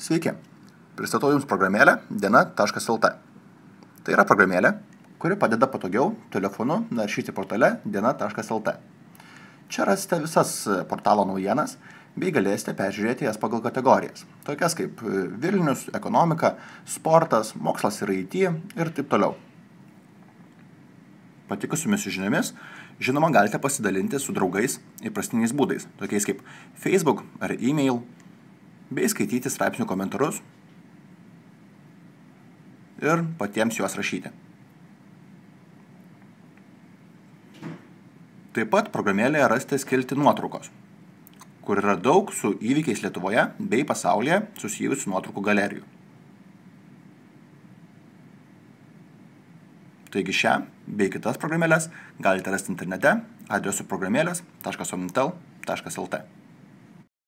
Sveiki, pristatau Jums programėlę diena.lt. Tai yra programėlė, kuri padeda patogiau telefonu naršyti portale diena.lt. Čia rasite visas portalo naujienas bei galėsite peržiūrėti jas pagal kategorijas, tokias kaip Vilnius, ekonomika, sportas, mokslas ir IT ir taip toliau. Patikusiomis žiniomis, žinoma, galite pasidalinti su draugais įprastiniais būdais, tokiais kaip Facebook ar e-mail, bei skaityti straipsnių komentarus ir patiems juos rašyti. Taip pat programėlėje rasite skiltį nuotraukos, kur yra daug su įvykiais Lietuvoje bei pasaulyje susijusių nuotraukų galerijų. Taigi šią bei kitas programėlės galite rasti internete adresu programėlės.somnitel.lt.